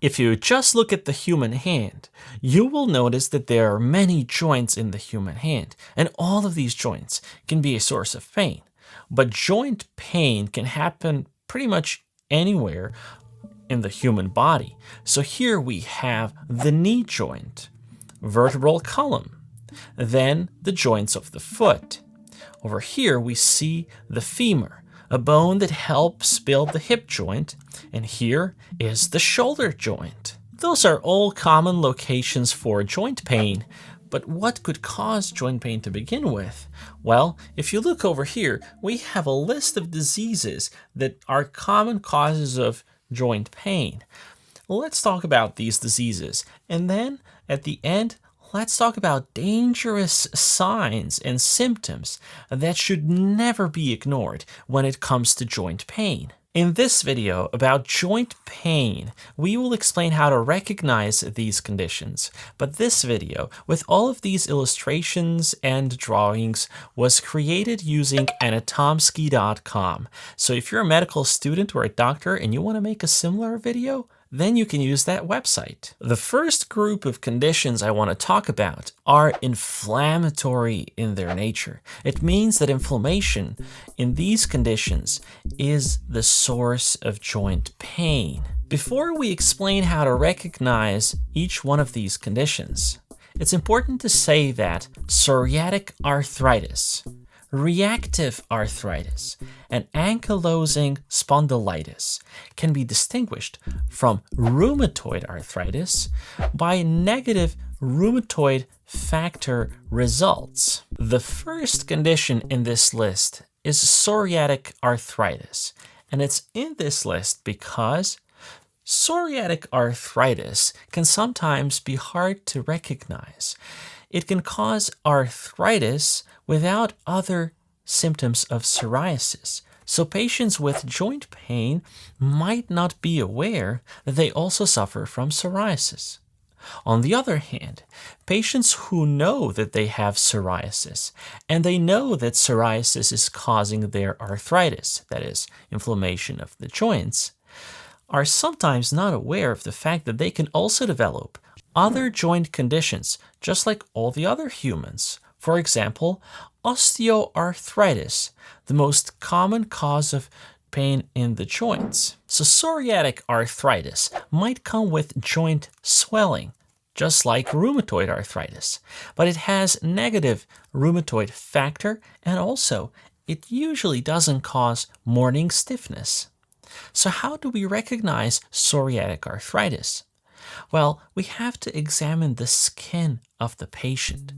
If you just look at the human hand, you will notice that there are many joints in the human hand, and all of these joints can be a source of pain. But joint pain can happen pretty much anywhere in the human body. So here we have the knee joint, vertebral column, then the joints of the foot. Over here we see the femur, a bone that helps build the hip joint, and here is the shoulder joint. Those are all common locations for joint pain, but what could cause joint pain to begin with? Well, if you look over here, we have a list of diseases that are common causes of joint pain. Let's talk about these diseases, and then at the end, let's talk about dangerous signs and symptoms that should never be ignored when it comes to joint pain. In this video about joint pain, we will explain how to recognize these conditions. But this video, with all of these illustrations and drawings, was created using anatomsky.com. So if you're a medical student or a doctor and you want to make a similar video, then you can use that website. The first group of conditions I want to talk about are inflammatory in their nature. It means that inflammation in these conditions is the source of joint pain. Before we explain how to recognize each one of these conditions, it's important to say that psoriatic arthritis, reactive arthritis, and ankylosing spondylitis can be distinguished from rheumatoid arthritis by negative rheumatoid factor results. The first condition in this list is psoriatic arthritis, and it's in this list because psoriatic arthritis can sometimes be hard to recognize. It can cause arthritis without other symptoms of psoriasis. So patients with joint pain might not be aware that they also suffer from psoriasis. On the other hand, patients who know that they have psoriasis and they know that psoriasis is causing their arthritis, that is, inflammation of the joints, are sometimes not aware of the fact that they can also develop other joint conditions, just like all the other humans. For example, osteoarthritis, the most common cause of pain in the joints. So psoriatic arthritis might come with joint swelling, just like rheumatoid arthritis, but it has negative rheumatoid factor, and also it usually doesn't cause morning stiffness. So how do we recognize psoriatic arthritis? Well, we have to examine the skin of the patient.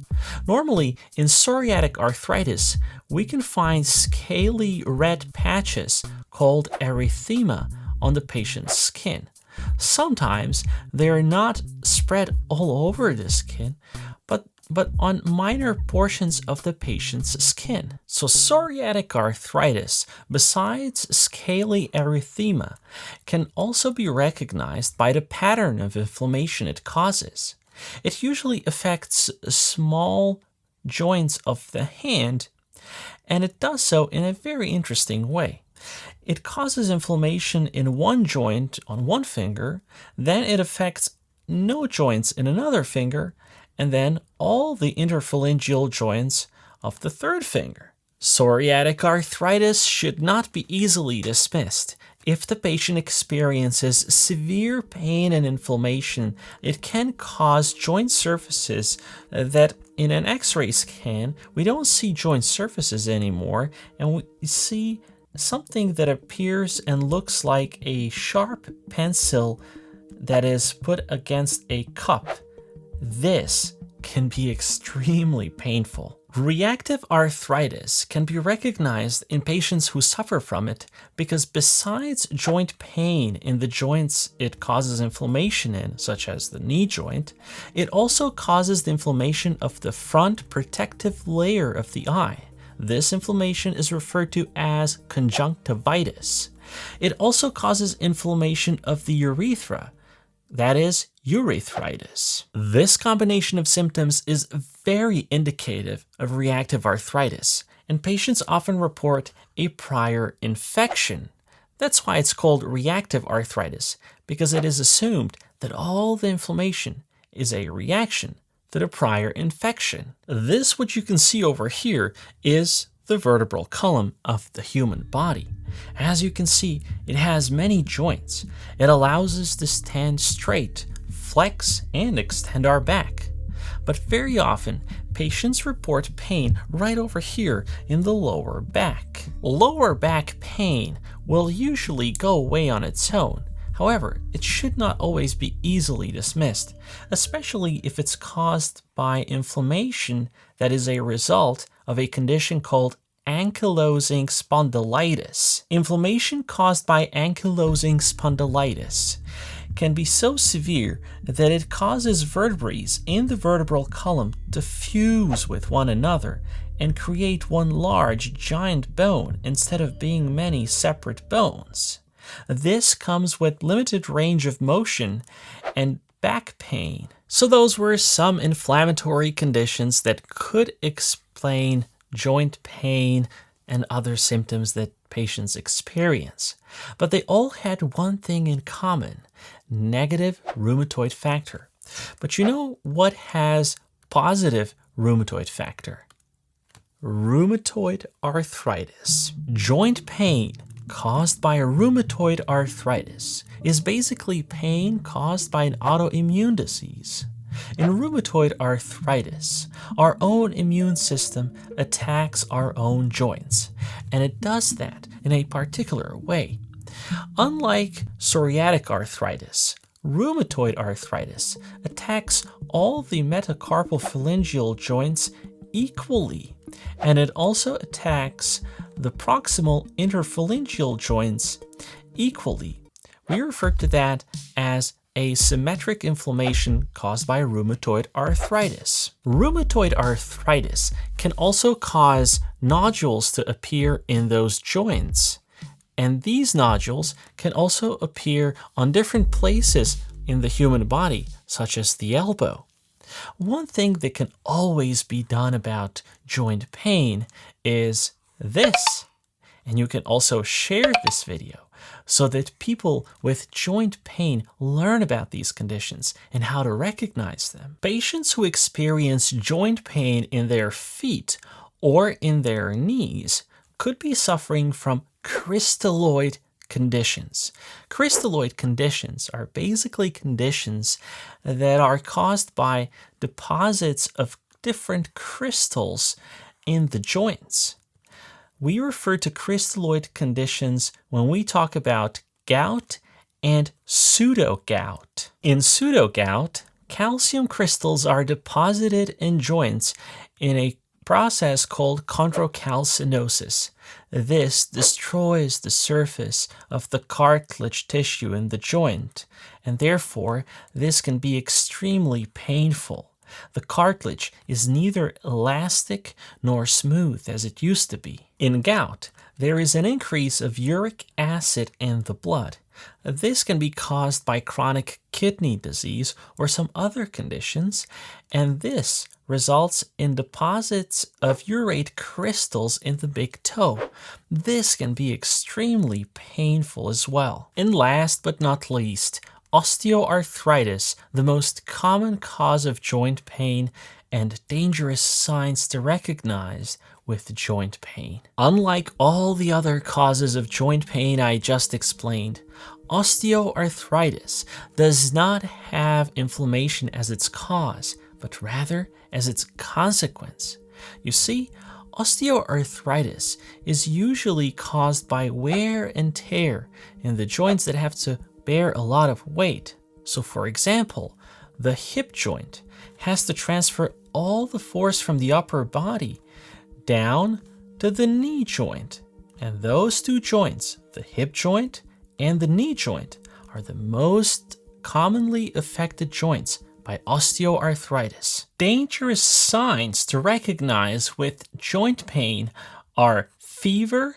Normally, in psoriatic arthritis, we can find scaly red patches called erythema on the patient's skin. Sometimes they are not spread all over the skin, but on minor portions of the patient's skin. So psoriatic arthritis, besides scaly erythema, can also be recognized by the pattern of inflammation it causes. It usually affects small joints of the hand, and it does so in a very interesting way. It causes inflammation in one joint on one finger, then it affects no joints in another finger, and then all the interphalangeal joints of the third finger. Psoriatic arthritis should not be easily dismissed. If the patient experiences severe pain and inflammation, it can cause joint surfaces that in an X-ray scan, we don't see joint surfaces anymore, and we see something that appears and looks like a sharp pencil that is put against a cup. This can be extremely painful. Reactive arthritis can be recognized in patients who suffer from it because besides joint pain in the joints it causes inflammation in, such as the knee joint, it also causes the inflammation of the front protective layer of the eye. This inflammation is referred to as conjunctivitis. It also causes inflammation of the urethra, that is, urethritis. This combination of symptoms is very indicative of reactive arthritis, and patients often report a prior infection. That's why it's called reactive arthritis, because it is assumed that all the inflammation is a reaction to the prior infection. This, what you can see over here, is the vertebral column of the human body. As you can see, it has many joints. It allows us to stand straight, flex, and extend our back. But very often, patients report pain right over here in the lower back. Lower back pain will usually go away on its own. However, it should not always be easily dismissed, especially if it's caused by inflammation that is a result of a condition called ankylosing spondylitis. Inflammation caused by ankylosing spondylitis can be so severe that it causes vertebrae in the vertebral column to fuse with one another and create one large giant bone instead of being many separate bones. This comes with limited range of motion and back pain. So those were some inflammatory conditions that could explain joint pain and other symptoms that patients experience. But they all had one thing in common: negative rheumatoid factor. But you know what has positive rheumatoid factor? Rheumatoid arthritis. Joint pain caused by a rheumatoid arthritis is basically pain caused by an autoimmune disease. In rheumatoid arthritis, our own immune system attacks our own joints, and it does that in a particular way. Unlike psoriatic arthritis, rheumatoid arthritis attacks all the metacarpophalangeal joints equally, and it also attacks the proximal interphalangeal joints equally. We refer to that as asymmetric inflammation caused by rheumatoid arthritis. Rheumatoid arthritis can also cause nodules to appear in those joints, and these nodules can also appear on different places in the human body, such as the elbow. One thing that can always be done about joint pain is this, and you can also share this video so that people with joint pain learn about these conditions and how to recognize them. Patients who experience joint pain in their feet or in their knees could be suffering from crystalloid conditions. Crystalloid conditions are basically conditions that are caused by deposits of different crystals in the joints. We refer to crystalloid conditions when we talk about gout and pseudogout. In pseudogout, calcium crystals are deposited in joints in a process called chondrocalcinosis. This destroys the surface of the cartilage tissue in the joint, and therefore this can be extremely painful. The cartilage is neither elastic nor smooth as it used to be. In gout, there is an increase of uric acid in the blood. This can be caused by chronic kidney disease or some other conditions, and this results in deposits of urate crystals in the big toe. This can be extremely painful as well. And last but not least, osteoarthritis, the most common cause of joint pain and dangerous signs to recognize with joint pain. Unlike all the other causes of joint pain I just explained, osteoarthritis does not have inflammation as its cause, but rather as its consequence. You see, osteoarthritis is usually caused by wear and tear in the joints that have to bear a lot of weight. So for example, the hip joint has to transfer all the force from the upper body down to the knee joint. And those two joints, the hip joint and the knee joint, are the most commonly affected joints by osteoarthritis. Dangerous signs to recognize with joint pain are fever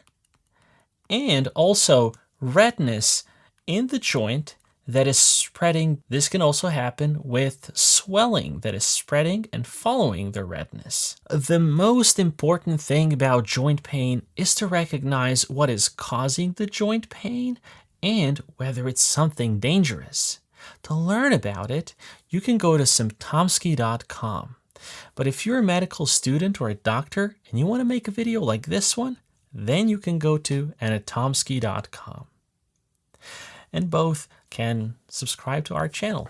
and also redness in the joint that is spreading. This can also happen with swelling that is spreading and following the redness. The most important thing about joint pain is to recognize what is causing the joint pain and whether it's something dangerous. To learn about it, you can go to symptomsky.com. But if you're a medical student or a doctor and you want to make a video like this one, then you can go to anatomsky.com. And both can subscribe to our channel